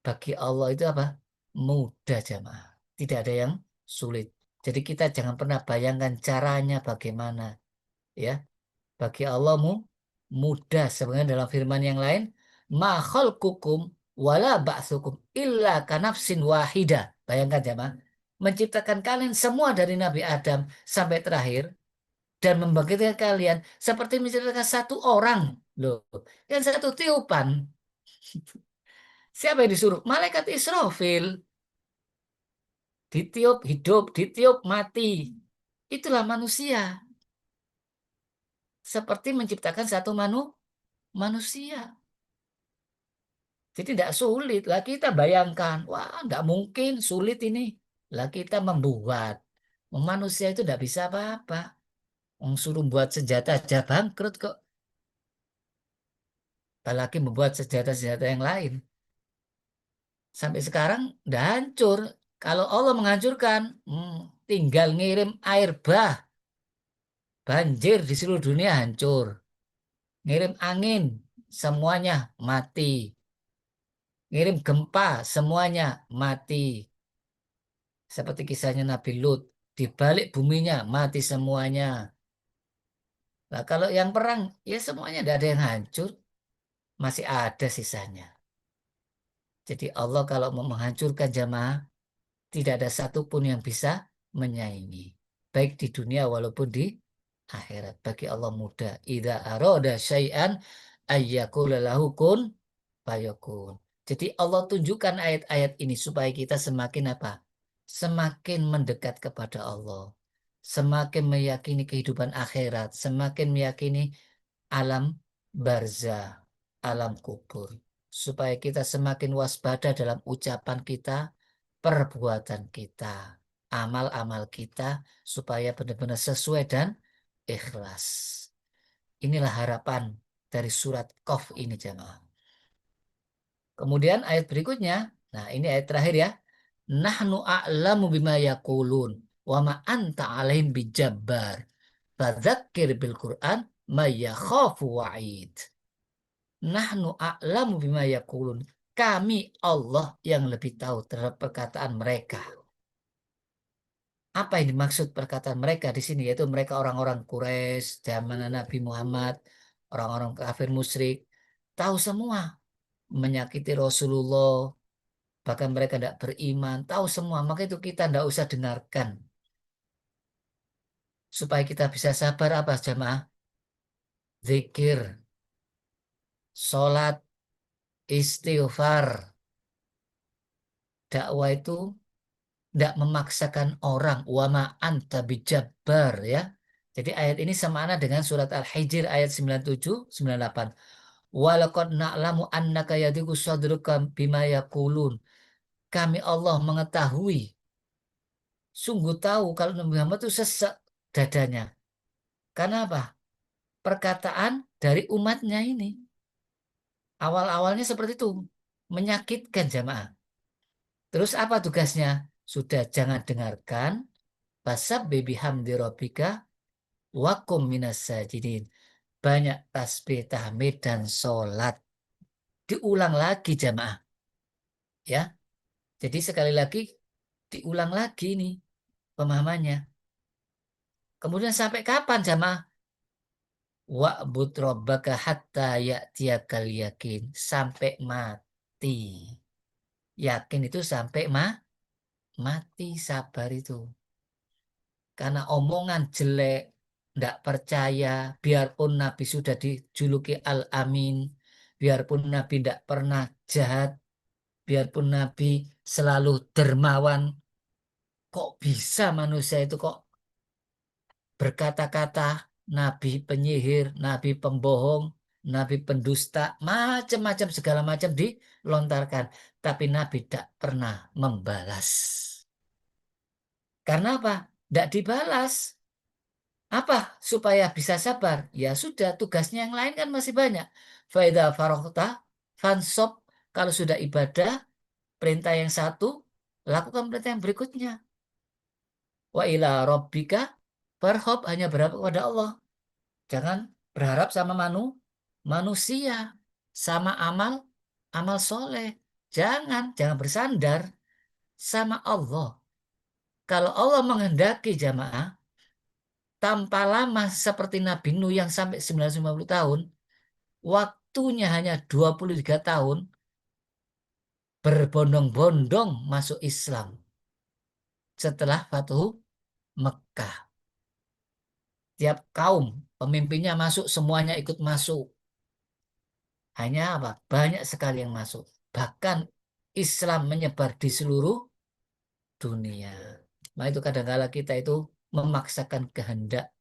bagi Allah itu apa? Mudah jamaah. Tidak ada yang sulit. Jadi kita jangan pernah bayangkan caranya bagaimana. Ya, bagi Allah mudah. Sebenarnya dalam firman yang lain, ma khalqukum wala ba'tsukum illa kanafsin wahidah. Bayangkan jamaah. Menciptakan kalian semua dari Nabi Adam sampai terakhir dan membangkitkan kalian seperti menciptakan satu orang. Loh, yang satu tiupan. Siapa yang disuruh? Malaikat Israfil. Ditiup hidup, ditiup mati. Itulah manusia. Seperti menciptakan satu manusia. Jadi tidak sulit. Lah kita bayangkan, wah tidak mungkin sulit ini. Lah kita membuat. Manusia itu tidak bisa apa-apa. Suruh buat senjata aja bangkrut kok. Apalagi membuat senjata-senjata yang lain. Sampai sekarang udah hancur. Kalau Allah menghancurkan, tinggal ngirim air bah. Banjir di seluruh dunia hancur. Ngirim angin, semuanya mati. Ngirim gempa, semuanya mati. Seperti kisahnya Nabi Lut. Di balik buminya mati semuanya. Nah, kalau yang perang, ya semuanya tidak ada yang hancur. Masih ada sisanya. Jadi Allah kalau mau menghancurkan jamaah, tidak ada satupun yang bisa menyaingi. Baik di dunia walaupun di akhirat. Bagi Allah mudah. Idza arada syai'an ayyakula lahu kun fayakun. Jadi Allah tunjukkan ayat-ayat ini supaya kita semakin apa? Semakin mendekat kepada Allah. Semakin meyakini kehidupan akhirat. Semakin meyakini alam barzah, alam kubur. supaya kita semakin waspada dalam ucapan kita, perbuatan kita, amal-amal kita, supaya benar-benar sesuai dan ikhlas. Inilah harapan dari surat Qaf ini, jamaah. Kemudian ayat berikutnya, nah ini ayat terakhir ya. Nahnu a'lamu bima yaqulun wa ma anta alaihim bijabbar. Fadzakir bil Qur'an may yakhafu wa'id. Nahnu a'lamu bima yaqulun. Kami Allah yang lebih tahu terhadap perkataan mereka. Apa yang dimaksud perkataan mereka di sini? Yaitu mereka orang-orang Quraisy zaman Nabi Muhammad, orang-orang kafir musyrik, tahu semua menyakiti Rasulullah, bahkan mereka tidak beriman, tahu semua. Maka itu kita tidak usah dengarkan. Supaya kita bisa sabar apa jamaah? Zikir, sholat, istighfar. Dakwah itu tidak memaksakan orang. Wa ma anta bijabbar ya. Jadi ayat ini sama dengan surat Al-Hijr ayat 97, 98. Walaqad na'lamu annaka yadhiqu sadruka bima yaqulun. Kami Allah mengetahui, sungguh tahu kalau Nabi Muhammad itu sesek dadanya. Karena apa? Perkataan dari umatnya ini. Awal-awalnya seperti itu. Menyakitkan jamaah. Terus apa tugasnya? Sudah jangan dengarkan. Fasabbih bihamdi rabbika wakum minas sajidin. Banyak tasbih, tahmid, dan sholat. Diulang lagi jamaah. Ya. Jadi sekali lagi diulang lagi nih pemahamannya. Kemudian sampai kapan jamaah? Wa'bud rabbaka hatta ya'tiyakal yakin. Sampai mati. Yakin itu sampai mati, sabar itu. Karena omongan jelek, tidak percaya, biarpun Nabi sudah dijuluki Al-Amin, biarpun Nabi tidak pernah jahat, biarpun Nabi selalu dermawan, kok bisa manusia itu kok berkata-kata Nabi penyihir, Nabi pembohong, Nabi pendusta, macam-macam segala macam dilontarkan. Tapi Nabi tidak pernah membalas. Karena apa? Tidak dibalas. Apa? Supaya bisa sabar. Ya sudah, tugasnya yang lain kan masih banyak. Faida farokhta, fansob, kalau sudah ibadah, perintah yang satu, lakukan perintah yang berikutnya. Wa ila rabbika farhob, hanya berharap kepada Allah. Jangan berharap sama manusia, sama amal soleh. Jangan bersandar sama Allah. Kalau Allah menghendaki jamaah, tanpa lama seperti Nabi Nuh yang sampai 950 tahun, waktunya hanya 23 tahun, berbondong-bondong masuk Islam. Setelah Fathu Mekah. Tiap kaum, pemimpinnya masuk, semuanya ikut masuk. Hanya apa? Banyak sekali yang masuk. Bahkan Islam menyebar di seluruh dunia. Nah itu kadang-kala kita itu memaksakan kehendak,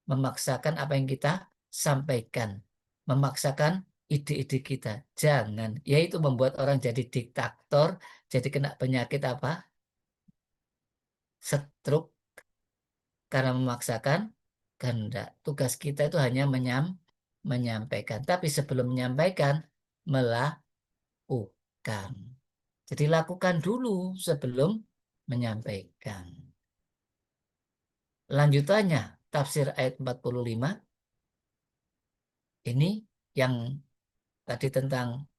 memaksakan apa yang kita sampaikan, memaksakan ide-ide kita. Jangan, yaitu membuat orang jadi diktator, jadi kena penyakit apa? Stroke, karena memaksakan kehendak. Tugas kita itu hanya menyampaikan. Tapi sebelum menyampaikan, melakukan. Jadi lakukan dulu sebelum menyampaikan. Lanjutannya, tafsir ayat 45. Ini yang tadi tentang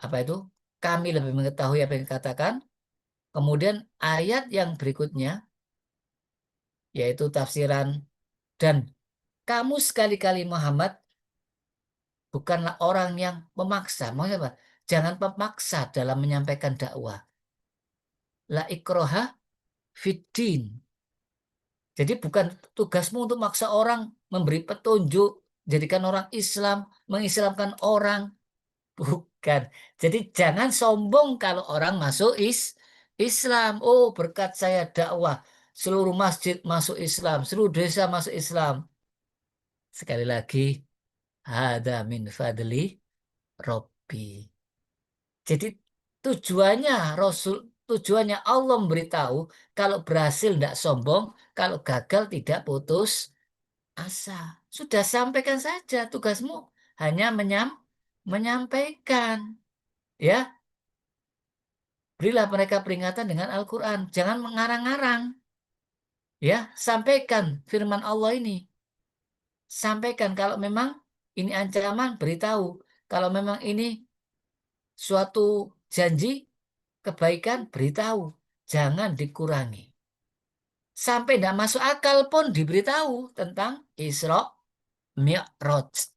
apa itu? Kami lebih mengetahui apa yang dikatakan. Kemudian ayat yang berikutnya, yaitu tafsiran, dan kamu sekali-kali Muhammad bukanlah orang yang memaksa. Maksudnya apa? Jangan memaksa dalam menyampaikan dakwah. La ikroha fiddin. Jadi bukan tugasmu untuk maksa orang, memberi petunjuk, jadikan orang Islam, mengislamkan orang. Bukan. Jadi jangan sombong kalau orang masuk Islam. Oh, berkat saya dakwah, seluruh masjid masuk Islam, seluruh desa masuk Islam. Sekali lagi, hada min fadli Robbi. Jadi tujuannya Allah memberitahu kalau berhasil tidak sombong, kalau gagal tidak putus asa. Sudah sampaikan saja, tugasmu hanya menyampaikan. Ya, berilah mereka peringatan dengan Al-Quran. Jangan mengarang-arang. Ya, sampaikan firman Allah ini. Sampaikan kalau memang ini ancaman, beritahu. Kalau memang ini suatu janji, kebaikan, beritahu. Jangan dikurangi. Sampai tidak masuk akal pun diberitahu tentang Isra Mi'raj.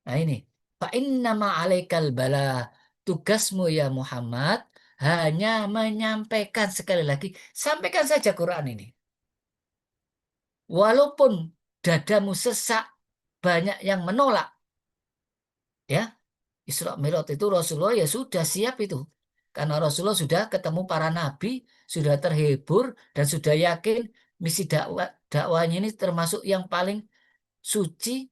Nah ini. Fa'innama alaikal bala. Tugasmu ya Muhammad hanya menyampaikan, sekali lagi. Sampaikan saja Quran ini. Walaupun dadamu sesak, banyak yang menolak. Ya, Isra Mi'raj itu Rasulullah ya sudah siap itu. Karena Rasulullah sudah ketemu para nabi, sudah terhibur, dan sudah yakin misi dakwahnya ini termasuk yang paling suci.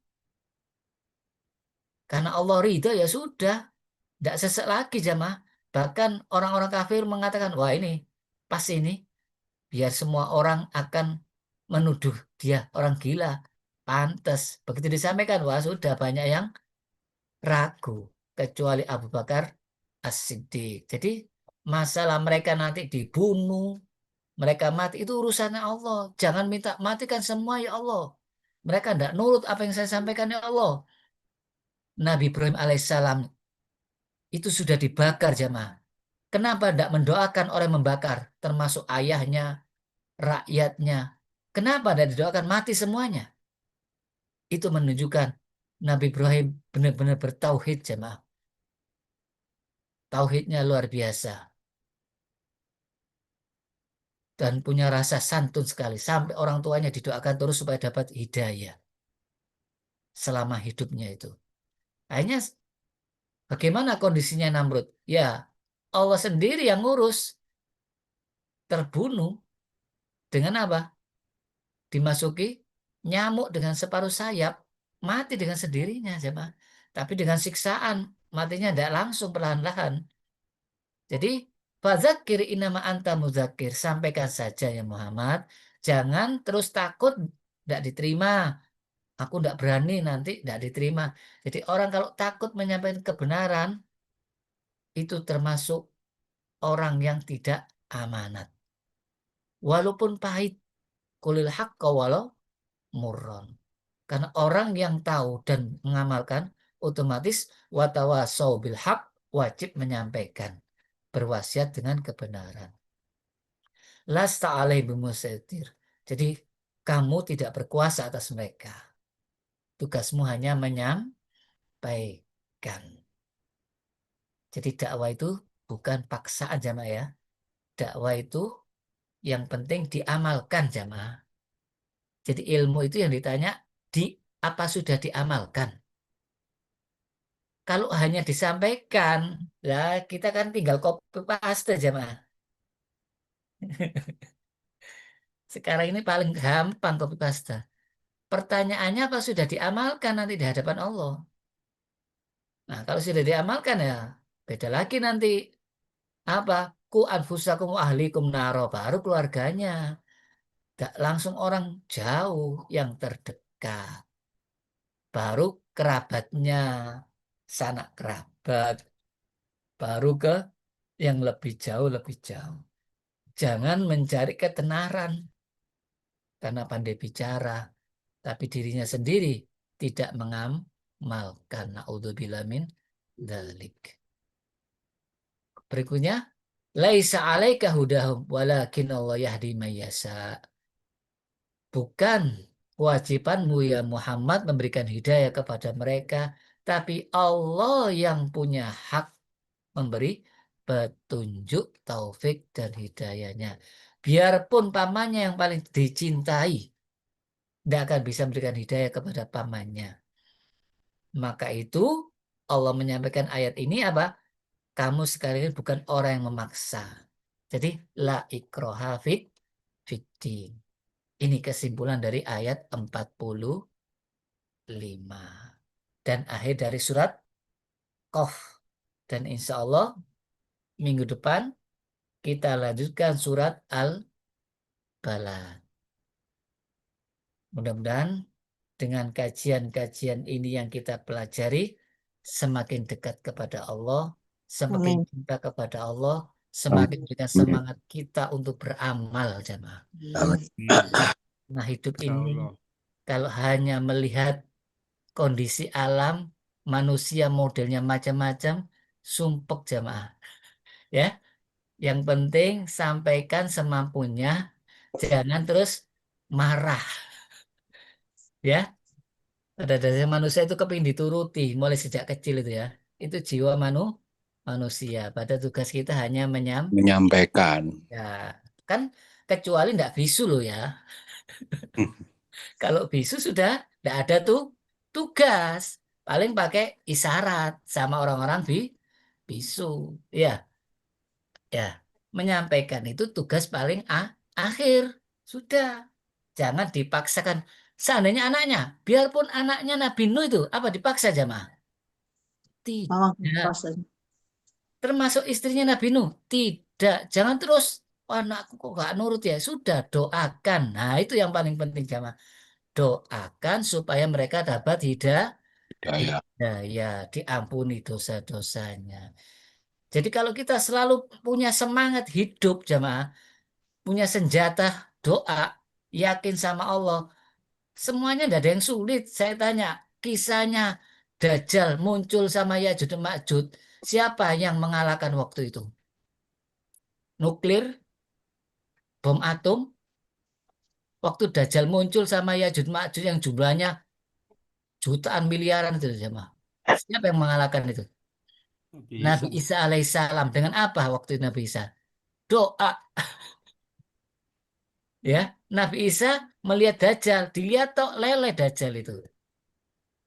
Karena Allah ridho ya sudah, tidak sesek lagi jamaah. Bahkan orang-orang kafir mengatakan, wah ini, pas ini, biar semua orang akan menuduh dia orang gila. Pantes. Begitu disampaikan, wah sudah banyak yang ragu. Kecuali Abu Bakar As-Siddiq. Jadi masalah mereka nanti dibunuh, mereka mati, itu urusannya Allah. Jangan minta matikan semua ya Allah. Mereka tidak nurut apa yang saya sampaikan ya Allah. Nabi Ibrahim alaihissalam itu sudah dibakar jamaah. Kenapa tidak mendoakan orang yang membakar, termasuk ayahnya, rakyatnya? Kenapa tidak didoakan mati semuanya? Itu menunjukkan Nabi Ibrahim benar-benar bertauhid jamaah. Tauhidnya luar biasa. Dan punya rasa santun sekali. Sampai orang tuanya didoakan terus supaya dapat hidayah selama hidupnya itu. Akhirnya bagaimana kondisinya Namrud? Ya, Allah sendiri yang ngurus. Terbunuh dengan apa? Dimasuki nyamuk dengan separuh sayap. Mati dengan sendirinya. Siapa? Tapi dengan siksaan. Matinya tidak langsung, perlahan-lahan. Jadi, fadzakir inama anta mudzakir. Sampaikan saja ya Muhammad. Jangan terus takut tidak diterima. Aku tidak berani nanti tidak diterima. Jadi orang kalau takut menyampaikan kebenaran, itu termasuk orang yang tidak amanat. Walaupun pahit, kulil haqqa walau murron. Karena orang yang tahu dan mengamalkan, otomatis watawasau bil haq, wajib menyampaikan. Berwasiat dengan kebenaran. Lasta alaih bimusaitir. Jadi kamu tidak berkuasa atas mereka. Tugasmu hanya menyampaikan. Jadi dakwah itu bukan paksaan jamaah ya. Dakwah itu yang penting diamalkan jamaah. Jadi ilmu itu yang ditanya di apa sudah diamalkan. Kalau hanya disampaikan, lah kita kan tinggal copy paste jamaah. Sekarang ini paling gampang copy paste. Pertanyaannya apa sudah diamalkan nanti di hadapan Allah. Nah, kalau sudah diamalkan ya beda lagi nanti. Apa? Ku anfusakum ahlikum naro, baru keluarganya. Gak langsung orang jauh, yang terdekat. Baru kerabatnya, sanak kerabat. Baru ke yang lebih jauh, lebih jauh. Jangan mencari ketenaran karena pandai bicara, tapi dirinya sendiri tidak mengamalkan. Na'udzubillah min dzalik. Berikutnya, laisa 'alaika hudahum walakin Allah yahdi may yasha. Bukan kewajibanmu ya Muhammad memberikan hidayah kepada mereka, tapi Allah yang punya hak memberi petunjuk, taufik, dan hidayahnya. Biarpun pamannya yang paling dicintai, tidak akan bisa memberikan hidayah kepada pamannya. Maka itu Allah menyampaikan ayat ini apa? Kamu sekarang ini bukan orang yang memaksa. Jadi la ikroha fiddin. Ini kesimpulan dari ayat 45. Dan akhir dari surat Qaf. Dan insya Allah minggu depan kita lanjutkan surat Al-Balad. Mudah-mudahan dengan kajian-kajian ini yang kita pelajari, semakin dekat kepada Allah, semakin Amin. cinta kepada Allah, semakin dengan semangat kita untuk beramal, jemaah. Nah, hidup ini kalau hanya melihat kondisi alam, manusia modelnya macam-macam, sumpek jemaah. Ya, yang penting sampaikan semampunya, jangan terus marah. Ya, pada dasarnya manusia itu kepingin dituruti mulai sejak kecil itu ya. Itu jiwa manusia. Pada tugas kita hanya menyampaikan. ya, kan kecuali tidak bisu loh ya. Kalau bisu sudah tidak ada tuh tugas. Paling pakai isyarat sama orang-orang bisu. Ya, ya. Menyampaikan itu tugas paling akhir. Sudah. Jangan dipaksakan. Seandainya anaknya, biarpun anaknya Nabi Nuh itu, apa dipaksa jamaah? Oh, Tidak. pas aja. Termasuk istrinya Nabi Nuh. Tidak. Jangan terus, "Wah, anakku kok gak nurut ya." Sudah, doakan. Nah, itu yang paling penting jamaah. Doakan supaya mereka dapat Hidayah. ya diampuni dosa-dosanya. Jadi kalau kita selalu punya semangat hidup jamaah, punya senjata doa, yakin sama Allah, semuanya tidak ada yang sulit. Saya tanya, kisahnya Dajjal muncul sama Ya'juj dan Ma'juj, siapa yang mengalahkan waktu itu? Nuklir, bom atom. Waktu Dajjal muncul sama Ya'juj Ma'juj yang jumlahnya jutaan miliaran itu jemaah. Siapa yang mengalahkan itu? Nabi Isa alaihissalam. Dengan apa waktu itu Nabi Isa? Doa. Ya, Nabi Isa melihat Dajjal, dilihat tok lele Dajjal itu.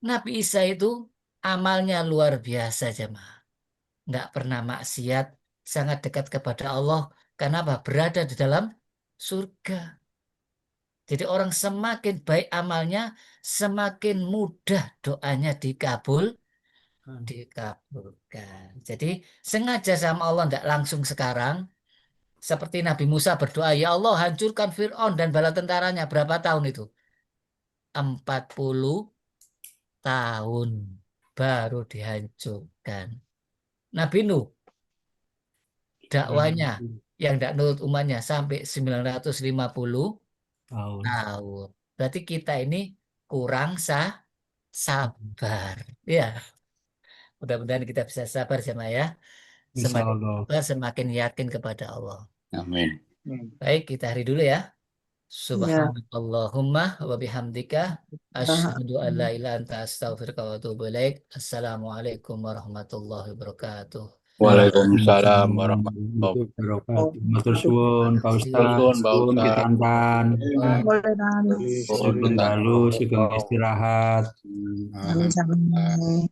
Nabi Isa itu amalnya luar biasa jemaah. Nggak pernah maksiat, sangat dekat kepada Allah. Karena apa? Berada di dalam surga. Jadi orang semakin baik amalnya, semakin mudah doanya dikabulkan. Jadi sengaja sama Allah tidak langsung sekarang. Seperti Nabi Musa berdoa, "Ya Allah, hancurkan Fir'aun dan bala tentaranya." Berapa tahun itu? 40 tahun baru dihancurkan. Nabi Nuh dakwanya yang tidak nurut umatnya sampai 950 tahun. Berarti kita ini kurang sabar. Ya, mudah-mudahan kita bisa sabar sama ya. Semakin sabar, semakin yakin kepada Allah. Amin. Baik, kita hari dulu ya. Ya. Subhanallahumma wa bihamdika asyhadu an la ilaha illa anta astaghfiruka wa atubu ilaik. Assalamualaikum warahmatullahi wabarakatuh. Waalaikumsalam warahmatullahi wabarakatuh. Matur suwun Pak Ustaz, Suwun, Pak suwun Ustaz. pikantan. Boleh dan Sugeng dalu, sugeng istirahat. amin.